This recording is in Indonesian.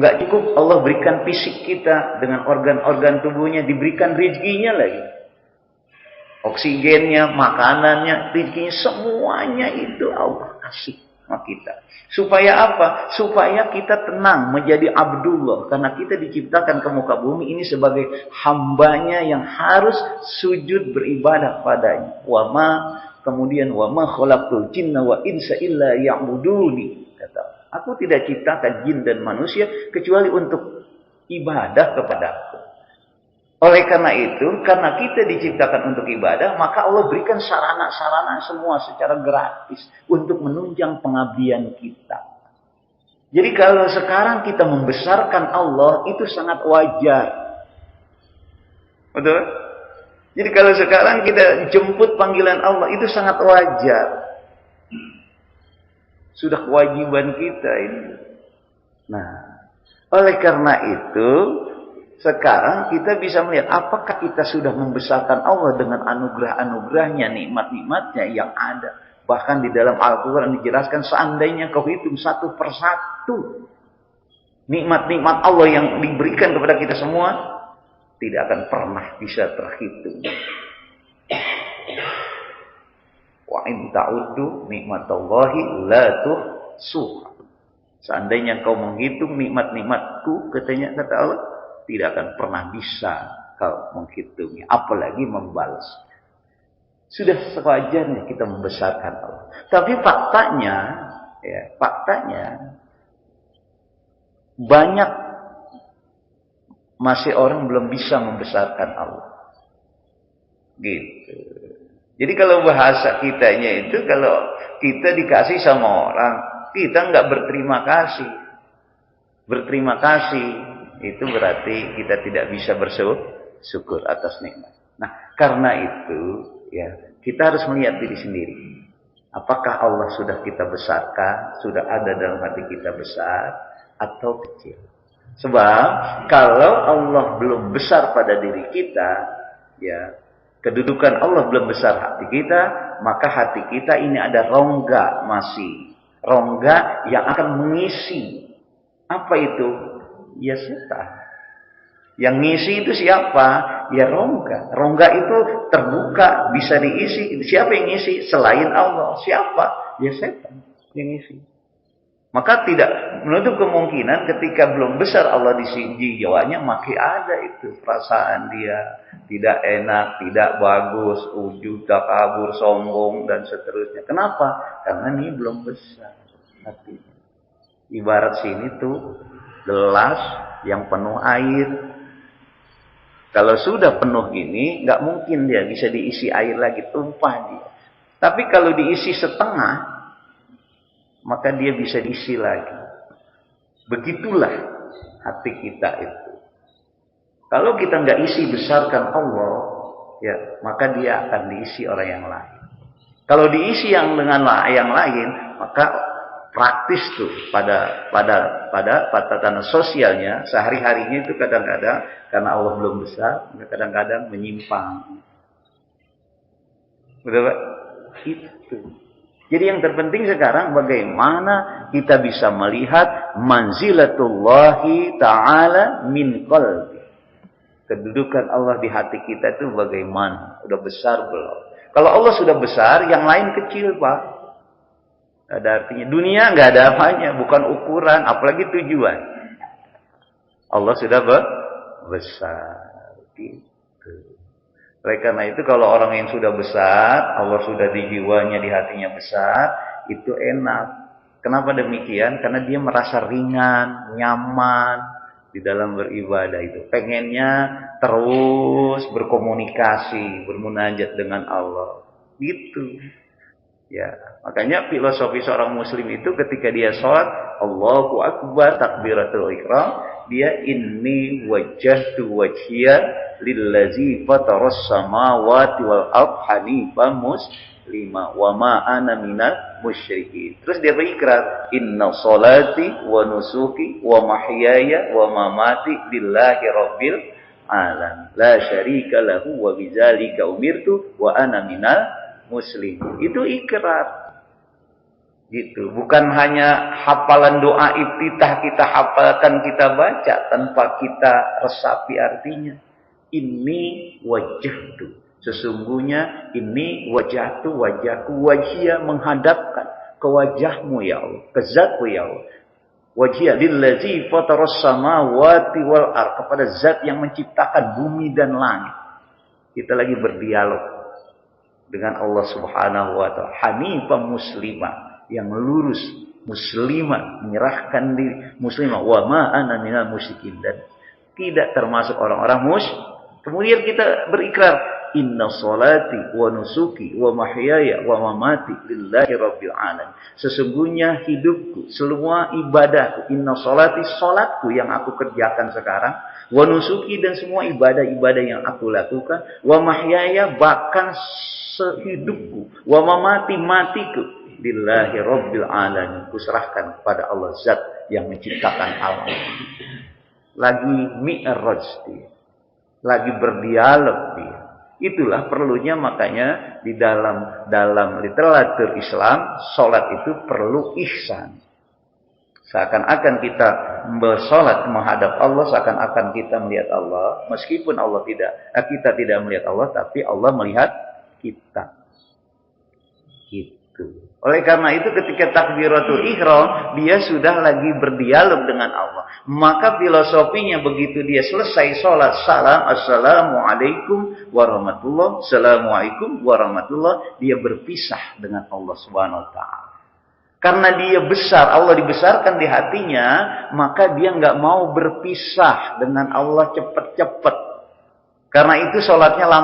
Nggak cukup Allah berikan fisik kita dengan organ-organ tubuhnya, diberikan rezekinya lagi. Oksigennya, makanannya, rezekinya, semuanya itu Allah kasih sama kita. Supaya apa? Supaya kita tenang menjadi Abdullah. Karena kita diciptakan ke muka bumi ini sebagai hambanya yang harus sujud beribadah padanya. Kemudian wa ma khalaqtul jinna wa insa illa ya'buduni. Kata, aku tidak ciptakan jin dan manusia kecuali untuk ibadah kepadaku. Oleh karena itu, karena kita diciptakan untuk ibadah, maka Allah berikan sarana-sarana semua secara gratis untuk menunjang pengabdian kita. Jadi kalau sekarang kita membesarkan Allah, itu sangat wajar. Betul? Jadi kalau sekarang kita jemput panggilan Allah, itu sangat wajar. Sudah kewajiban kita ini. Nah, oleh karena itu, sekarang kita bisa melihat apakah kita sudah membesarkan Allah dengan anugerah-anugerahnya, nikmat-nikmatnya yang ada. Bahkan di dalam Al-Quran dijelaskan seandainya kau hitung satu persatu nikmat-nikmat Allah yang diberikan kepada kita semua, tidak akan pernah bisa terhitung. Wa in ta'uddu nikmatallahi la tuhsuha. Seandainya kau menghitung nikmat-nikmatku, kata Allah, tidak akan pernah bisa kau menghitungnya, apalagi membalas. Sudah sewajarnya kita membesarkan Allah. Tapi faktanya banyak masih orang belum bisa membesarkan Allah. Gitu. Jadi kalau bahasa kitanya itu, kalau kita dikasih sama orang, kita nggak berterima kasih. Berterima kasih itu berarti kita tidak bisa bersyukur atas nikmat. Nah, karena itu ya kita harus melihat diri sendiri. Apakah Allah sudah kita besarkan, sudah ada dalam hati kita besar atau kecil? Sebab kalau Allah belum besar pada diri kita, ya kedudukan Allah belum besar hati kita, maka hati kita ini ada rongga masih. Rongga yang akan mengisi. Apa itu? Ya setan. Yang ngisi itu siapa? Ya rongga. Rongga itu terbuka, bisa diisi. Siapa yang ngisi? Selain Allah. Siapa? Ya setan yang ngisi. Maka tidak menutup kemungkinan ketika belum besar Allah di jiwanya, masih ada itu perasaan dia tidak enak, tidak bagus, ujub, takabur, sombong dan seterusnya. Kenapa? Karena ini belum besar hatinya. Ibarat sini tuh gelas yang penuh air. Kalau sudah penuh gini, nggak mungkin dia bisa diisi air lagi, tumpah dia. Tapi kalau diisi setengah, maka dia bisa diisi lagi. Begitulah hati kita itu. Kalau kita nggak isi besarkan Allah, ya maka dia akan diisi orang yang lain. Kalau diisi yang dengan yang lain, maka praktis tuh pada tatanan sosialnya sehari-harinya itu kadang-kadang karena Allah belum besar, kadang-kadang menyimpang. Betul Pak? Itu. Jadi yang terpenting sekarang bagaimana kita bisa melihat manzilatullahi ta'ala min qalbi. Kedudukan Allah di hati kita itu bagaimana? Udah besar belum? Kalau Allah sudah besar, yang lain kecil Pak. Ada artinya. Dunia nggak ada apanya, bukan ukuran, apalagi tujuan. Allah sudah besar. Gitu. Oleh karena itu kalau orang yang sudah besar, Allah sudah di jiwanya, di hatinya besar, itu enak. Kenapa demikian? Karena dia merasa ringan, nyaman di dalam beribadah itu. Pengennya terus berkomunikasi, bermunajat dengan Allah. Gitu. Ya, makanya filosofi seorang muslim itu ketika dia sholat, Allahu Akbar, takbiratul ihram, dia inni wajjahtu wajhiya lillazi fataras samawati wal ardh hanifan muslima wa ma ana minal musyrikin. Terus dia berikrar, inna salati wa nusuki wa mahyaya wa mamati lillahi rabbil alamin la syarika lahu wa bidzalika umirtu wa ana minal muslim. Itu ikrar. Gitu. Bukan hanya hafalan doa iftitah kita hafalkan, kita baca tanpa kita resapi artinya. Ini wajahtu. Sesungguhnya ini wajahtu, wajahku, wajhia, menghadapkan ke wajahmu ya Allah, ke zatmu ya Allah. Wajhia lillazi fataras samawati wal ard, kepada zat yang menciptakan bumi dan langit. Kita lagi berdialog dengan Allah Subhanahu wa taala. Hanifah muslimah, yang lurus, muslimah, menyerahkan diri, muslimah, wa ma ana minal musyrikin, dan tidak termasuk orang-orang musyrik. Kemudian kita berikrar, inna sholati wa nusuki wa mahyaya wa mamati lillahi rabbil alamin. Sesungguhnya hidupku, semua ibadahku, inna sholati, salatku yang aku kerjakan sekarang, wa nusuki, dan semua ibadah-ibadah yang aku lakukan, wa mahyaya, bahkan sehidupku, wa mamati, matiku, lillahi rabbil alamin, kuserahkan kepada Allah zat yang menciptakan alam. Lagi mi'raj dia, lagi berdialog dia. Itulah perlunya, makanya di dalam literatur Islam, sholat itu perlu ihsan. Seakan-akan kita bersolat menghadap Allah, seakan-akan kita melihat Allah, meskipun kita tidak melihat Allah, tapi Allah melihat kita. Gitu. Oleh karena itu ketika takbiratul ihram, dia sudah lagi berdialog dengan Allah. Maka filosofinya begitu dia selesai sholat, salam, assalamualaikum warahmatullah, assalamualaikum warahmatullah, dia berpisah dengan Allah Subhanahu wa taala. Karena dia besar, Allah dibesarkan di hatinya, maka dia nggak mau berpisah dengan Allah cepat-cepat. Karena itu sholatnya lama.